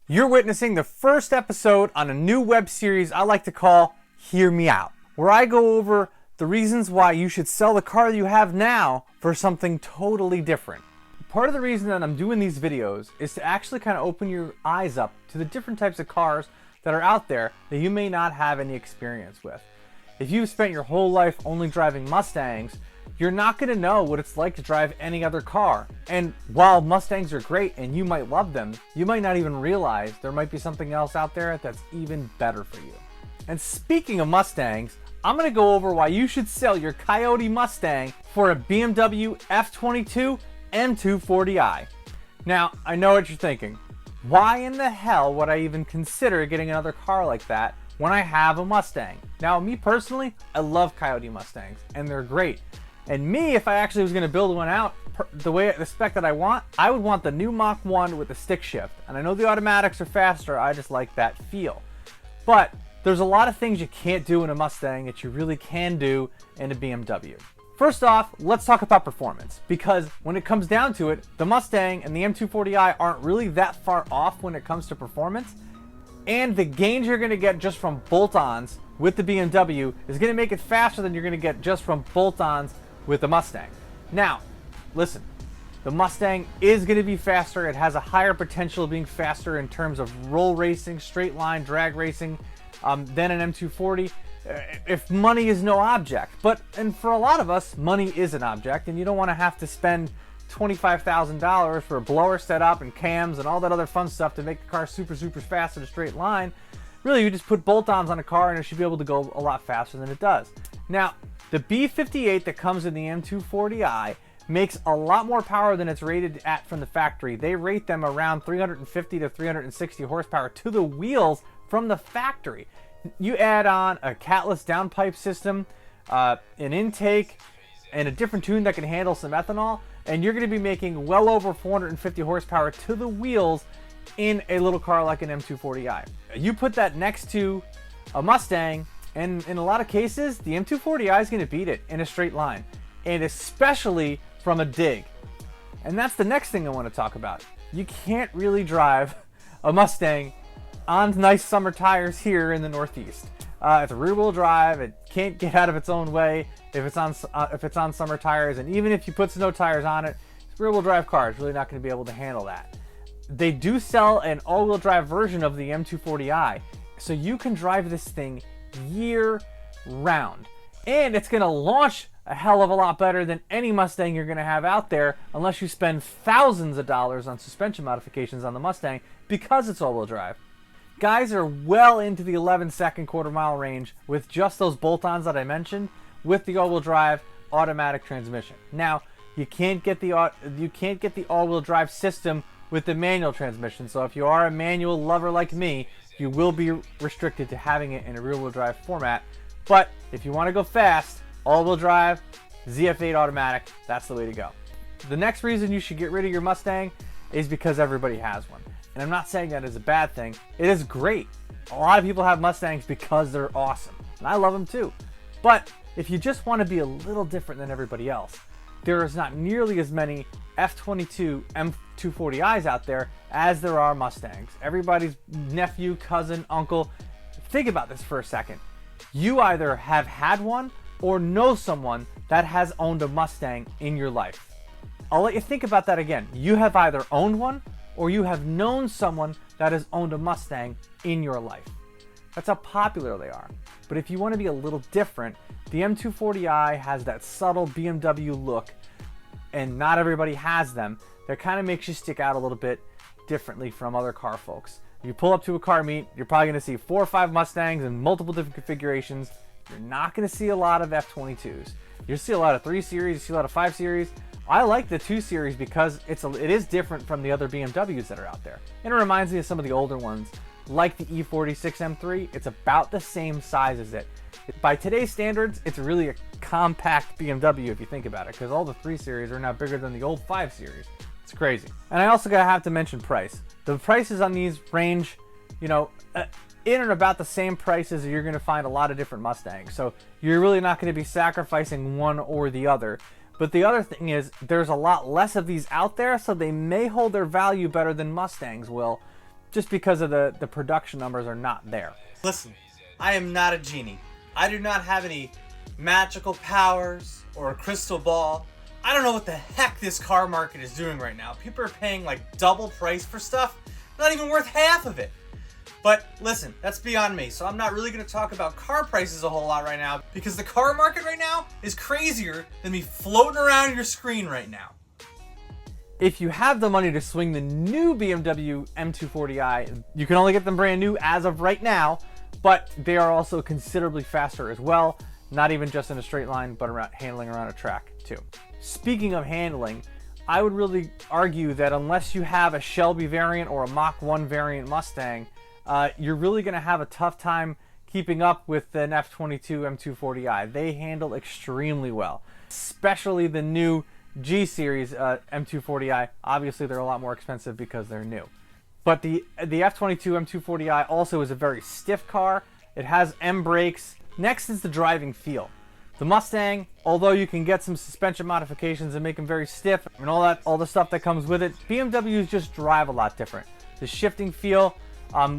You're witnessing the first episode on a new web series I like to call Hear Me Out, where I go over the reasons why you should sell the car you have now for something totally different. Part of the reason that I'm doing these videos is to actually kind of open your eyes up to the different types of cars that are out there that you may not have any experience with. If you've spent your whole life only driving Mustangs, you're not going to know what it's like to drive any other car. And while Mustangs are great and you might love them, you might not even realize there might be something else out there that's even better for you. And speaking of Mustangs, I'm going to go over why you should sell your Coyote Mustang for a BMW F22 M240i. Now, I know what you're thinking. Why in the hell would I even consider getting another car like that when I have a Mustang? Now, me personally, I love Coyote Mustangs, and they're great. And me, if I actually was going to build one out the spec that I would want the new Mach 1 with the stick shift. And I know the automatics are faster, I just like that feel. But there's a lot of things you can't do in a Mustang that you really can do in a BMW. First off, let's talk about performance, because when it comes down to it, the Mustang and the M240i aren't really that far off when it comes to performance. And the gains you're going to get just from bolt-ons with the BMW is going to make it faster than you're going to get just from bolt-ons with the Mustang. Now, listen, the Mustang is going to be faster. It has a higher potential of being faster in terms of roll racing, straight line, drag racing than an M240. If money is no object. And for a lot of us, money is an object, and you don't want to have to spend $25,000 for a blower setup and cams and all that other fun stuff to make the car super fast in a straight line. Really, you just put bolt-ons on a car and it should be able to go a lot faster than it does. Now, the B58 that comes in the M240i makes a lot more power than it's rated at from the factory. They rate them around 350 to 360 horsepower to the wheels from the factory. You add on a catless downpipe system, an intake, and a different tune that can handle some ethanol, and you're going to be making well over 450 horsepower to the wheels in a little car like an M240i. You put that next to a Mustang, and in a lot of cases, the M240i is going to beat it in a straight line, and especially from a dig. And that's the next thing I want to talk about. You can't really drive a Mustang on nice summer tires here in the Northeast. It's a rear-wheel drive. It can't get out of its own way if it's on summer tires, and even if you put snow tires on it, it's a rear-wheel drive car. It's really not going to be able to handle that. They do sell an all-wheel drive version of the M240i, so you can drive this thing year round, and it's going to launch a hell of a lot better than any Mustang you're going to have out there, unless you spend thousands of dollars on suspension modifications on the Mustang because it's all-wheel drive. Guys are well into the 11-second quarter-mile range with just those bolt-ons that I mentioned with the all-wheel drive automatic transmission. Now, you can't get the all-wheel drive system with the manual transmission, so if you are a manual lover like me, you will be restricted to having it in a rear-wheel drive format. But if you want to go fast, all-wheel drive, ZF8 automatic, that's the way to go. The next reason you should get rid of your Mustang is because everybody has one. And I'm not saying that is a bad thing. It is great. A lot of people have Mustangs because they're awesome. And I love them too. But if you just want to be a little different than everybody else, there is not nearly as many F22 M240i's out there as there are Mustangs. Everybody's nephew, cousin, uncle. Think about this for a second. You either have had one or know someone that has owned a Mustang in your life. I'll let you think about that again. You have either owned one or you have known someone that has owned a Mustang in your life. That's how popular they are. But if you want to be a little different, the M240i has that subtle BMW look, and not everybody has them. That kind of makes you stick out a little bit differently from other car folks. You pull up to a car meet, you're probably going to see 4 or 5 Mustangs in multiple different configurations. You're not going to see a lot of F22s. You'll see a lot of 3 Series, you see a lot of 5 Series. I like the 2 Series because it is different from the other BMWs that are out there. And it reminds me of some of the older ones, like the E46 M3. It's about the same size as it. By today's standards, it's really a compact BMW if you think about it, because all the 3 Series are now bigger than the old 5 Series. It's crazy. And I also have to mention price. The prices on these range, in and about the same prices you're going to find a lot of different Mustangs. So you're really not going to be sacrificing one or the other. But the other thing is, there's a lot less of these out there, so they may hold their value better than Mustangs will, just because of the production numbers are not there. Listen, I am not a genie. I do not have any magical powers or a crystal ball. I don't know what the heck this car market is doing right now. People are paying like double price for stuff, not even worth half of it. But listen, that's beyond me, so I'm not really going to talk about car prices a whole lot right now, because the car market right now is crazier than me floating around your screen right now. If you have the money to swing the new BMW M240i, you can only get them brand new as of right now, but they are also considerably faster as well, not even just in a straight line, but handling around a track too. Speaking of handling, I would really argue that unless you have a Shelby variant or a Mach 1 variant Mustang, you're really going to have a tough time keeping up with an F22 M240i. They handle extremely well, especially the new G series M240i. Obviously they're a lot more expensive because they're new. But the F22 M240i also is a very stiff car. It has M brakes. Next is the driving feel. The Mustang, although you can get some suspension modifications and make them very stiff and all the stuff that comes with it, BMWs just drive a lot different. The shifting feel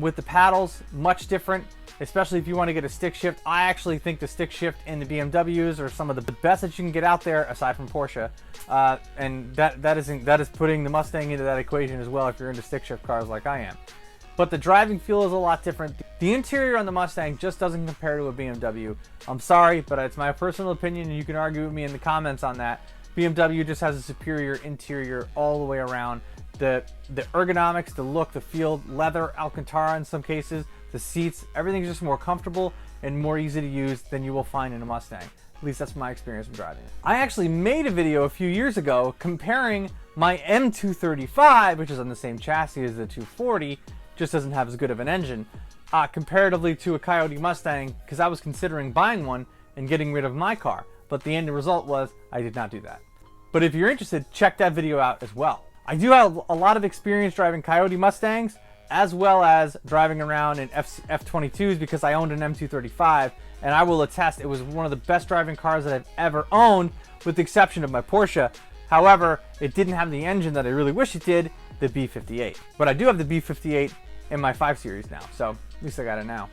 with the paddles, much different, especially if you want to get a stick shift. I actually think the stick shift in the BMWs are some of the best that you can get out there, aside from Porsche. And that is putting the Mustang into that equation as well if you're into stick shift cars like I am. But the driving feel is a lot different. The interior on the Mustang just doesn't compare to a BMW. I'm sorry, but it's my personal opinion, and you can argue with me in the comments on that. BMW just has a superior interior all the way around. The ergonomics, the look, the feel, leather, Alcantara in some cases, the seats, everything's just more comfortable and more easy to use than you will find in a Mustang. At least that's my experience of driving it. I actually made a video a few years ago comparing my M235, which is on the same chassis as the 240, just doesn't have as good of an engine, comparatively to a Coyote Mustang, because I was considering buying one and getting rid of my car. But the end result was I did not do that. But if you're interested, check that video out as well. I do have a lot of experience driving Coyote Mustangs, as well as driving around in F22s, because I owned an M235, and I will attest it was one of the best driving cars that I've ever owned, with the exception of my Porsche. However, it didn't have the engine that I really wish it did, the B58. But I do have the B58 in my 5 Series now, so at least I got it now.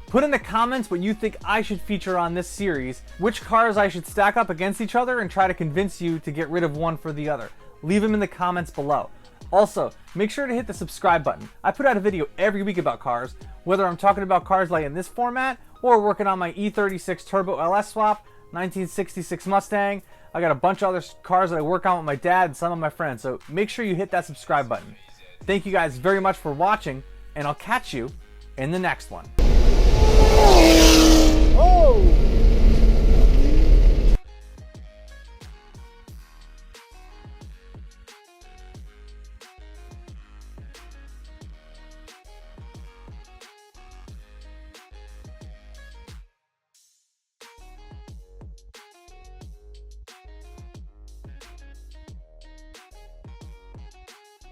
Put in the comments what you think I should feature on this series, which cars I should stack up against each other and try to convince you to get rid of one for the other. Leave them in the comments below. Also, make sure to hit the subscribe button. I put out a video every week about cars, whether I'm talking about cars like in this format or working on my E36 Turbo LS swap, 1966 Mustang. I got a bunch of other cars that I work on with my dad and some of my friends, so make sure you hit that subscribe button. Thank you guys very much for watching, and I'll catch you in the next one. Oh!